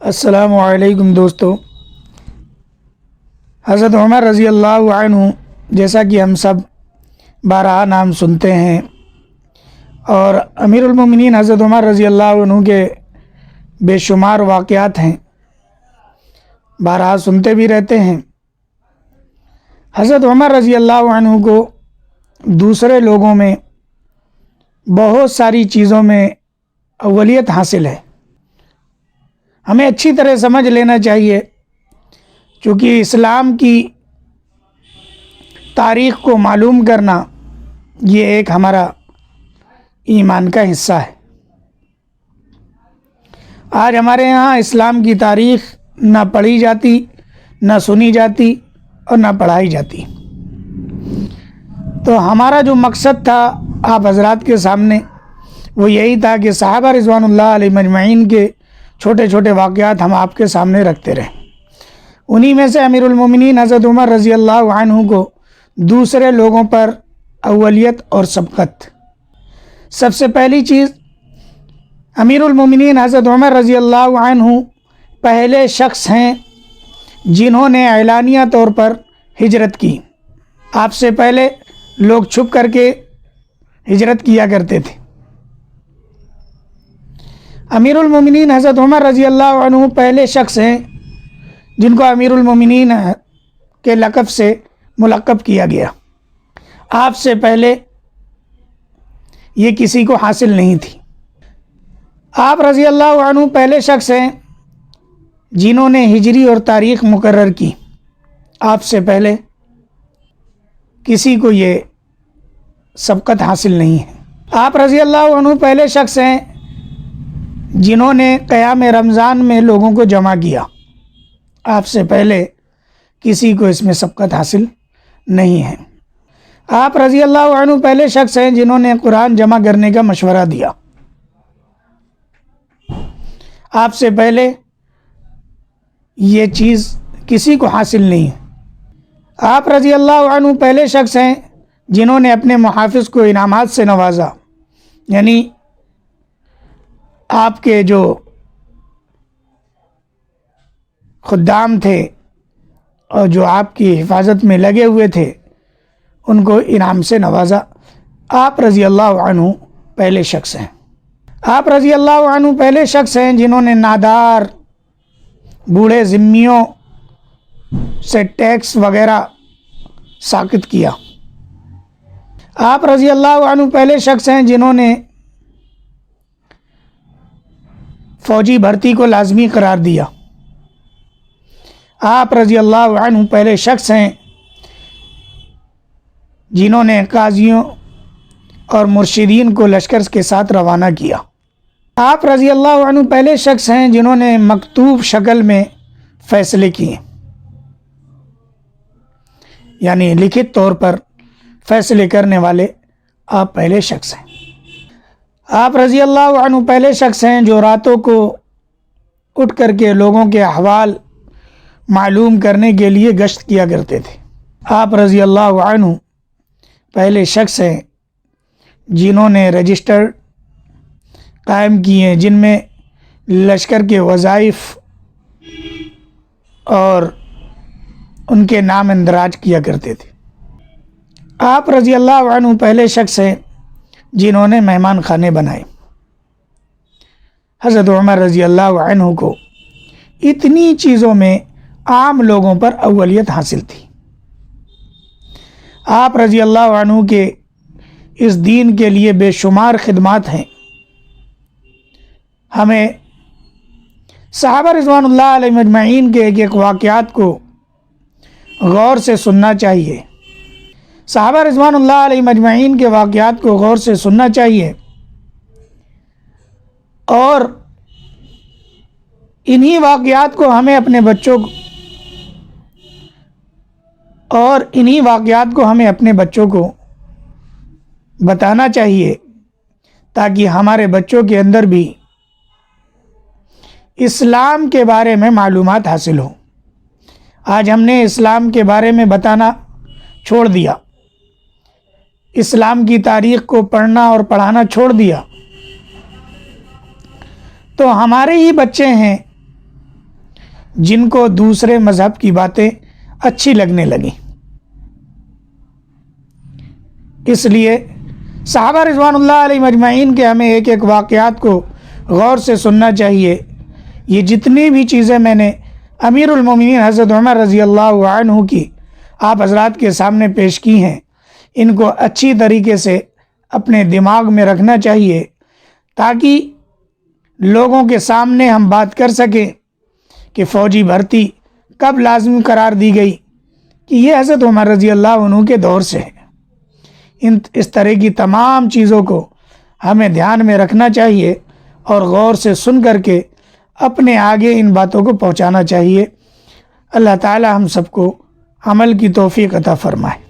السلام علیکم دوستو۔ حضرت عمر رضی اللہ عنہ جیسا کہ ہم سب بارہا نام سنتے ہیں، اور امیر المومنین حضرت عمر رضی اللہ عنہ کے بے شمار واقعات ہیں، بارہا سنتے بھی رہتے ہیں۔ حضرت عمر رضی اللہ عنہ کو دوسرے لوگوں میں بہت ساری چیزوں میں اولیت حاصل ہے۔ ہمیں اچھی طرح سمجھ لینا چاہیے، چونکہ اسلام کی تاریخ کو معلوم کرنا یہ ایک ہمارا ایمان کا حصہ ہے۔ آج ہمارے یہاں اسلام کی تاریخ نہ پڑھی جاتی، نہ سنی جاتی اور نہ پڑھائی جاتی۔ تو ہمارا جو مقصد تھا آپ حضرات کے سامنے وہ یہی تھا کہ صحابہ رضوان اللہ علیہم اجمعین کے چھوٹے چھوٹے واقعات ہم آپ کے سامنے رکھتے رہیں۔ انہی میں سے امیر المومنین حضرت عمر رضی اللہ عنہ کو دوسرے لوگوں پر اولیت اور سبقت۔ سب سے پہلی چیز، امیر المومنین حضرت عمر رضی اللہ عنہ پہلے شخص ہیں جنہوں نے اعلانیہ طور پر ہجرت کی۔ آپ سے پہلے لوگ چھپ کر کے ہجرت کیا کرتے تھے۔ امیر المومنین حضرت عمر رضی اللہ عنہ پہلے شخص ہیں جن کو امیر المومنین کے لقب سے ملقب کیا گیا۔ آپ سے پہلے یہ کسی کو حاصل نہیں تھی۔ آپ رضی اللہ عنہ پہلے شخص ہیں جنہوں نے ہجری اور تاریخ مقرر کی۔ آپ سے پہلے کسی کو یہ سبقت حاصل نہیں ہے۔ آپ رضی اللہ عنہ پہلے شخص ہیں جنہوں نے قیام رمضان میں لوگوں کو جمع کیا۔ آپ سے پہلے کسی کو اس میں سبقت حاصل نہیں ہے۔ آپ رضی اللہ عنہ پہلے شخص ہیں جنہوں نے قرآن جمع کرنے کا مشورہ دیا۔ آپ سے پہلے یہ چیز کسی کو حاصل نہیں ہے۔ آپ رضی اللہ عنہ پہلے شخص ہیں جنہوں نے اپنے محافظ کو انعامات سے نوازا، یعنی آپ کے جو خدام تھے اور جو آپ کی حفاظت میں لگے ہوئے تھے ان کو انعام سے نوازا۔ آپ رضی اللہ عنہ پہلے شخص ہیں۔ آپ رضی اللہ عنہ پہلے شخص ہیں جنہوں نے نادار بوڑھے ذمیوں سے ٹیکس وغیرہ ساقط کیا۔ آپ رضی اللہ عنہ پہلے شخص ہیں جنہوں نے فوجی بھرتی کو لازمی قرار دیا۔ آپ رضی اللہ عنہ پہلے شخص ہیں جنہوں نے قاضیوں اور مرشدین کو لشکر کے ساتھ روانہ کیا۔ آپ رضی اللہ عنہ پہلے شخص ہیں جنہوں نے مکتوب شکل میں فیصلے کیے، یعنی لکھت طور پر فیصلے کرنے والے آپ پہلے شخص ہیں۔ آپ رضی اللہ عنہ پہلے شخص ہیں جو راتوں کو اٹھ کر کے لوگوں کے احوال معلوم کرنے کے لیے گشت کیا کرتے تھے۔ آپ رضی اللہ عنہ پہلے شخص ہیں جنہوں نے رجسٹر قائم کیے جن میں لشکر کے وظائف اور ان کے نام اندراج کیا کرتے تھے۔ آپ رضی اللہ عنہ پہلے شخص ہیں جنہوں نے مہمان خانے بنائے۔ حضرت عمر رضی اللہ عنہ کو اتنی چیزوں میں عام لوگوں پر اولیت حاصل تھی۔ آپ رضی اللہ عنہ کے اس دین کے لیے بے شمار خدمات ہیں۔ ہمیں صحابہ رضوان اللہ علیہم اجمعین کے ایک ایک واقعات کو غور سے سننا چاہیے۔ صحابہ رضوان اللہ علیہم اجمعین کے واقعات کو غور سے سننا چاہیے، اور انہی واقعات کو ہمیں اپنے بچوں کو بتانا چاہیے تاکہ ہمارے بچوں کے اندر بھی اسلام کے بارے میں معلومات حاصل ہوں۔ آج ہم نے اسلام کے بارے میں بتانا چھوڑ دیا، اسلام کی تاریخ کو پڑھنا اور پڑھانا چھوڑ دیا، تو ہمارے ہی بچے ہیں جن کو دوسرے مذہب کی باتیں اچھی لگنے لگیں۔ اس لیے صحابہ رضوان اللہ علیہ مجمعین کے ہمیں ایک ایک واقعات کو غور سے سننا چاہیے۔ یہ جتنی بھی چیزیں میں نے امیر المومنین حضرت عمر رضی اللہ عنہ کی آپ حضرات کے سامنے پیش کی ہیں، ان کو اچھی طریقے سے اپنے دماغ میں رکھنا چاہیے تاکہ لوگوں کے سامنے ہم بات کر سکیں کہ فوجی بھرتی کب لازمی قرار دی گئی، کہ یہ حضرت عمر رضی اللہ عنہ کے دور سے ہے۔ اس طرح کی تمام چیزوں کو ہمیں دھیان میں رکھنا چاہیے اور غور سے سن کر کے اپنے آگے ان باتوں کو پہنچانا چاہیے۔ اللہ تعالی ہم سب کو عمل کی توفیق عطا فرمائے۔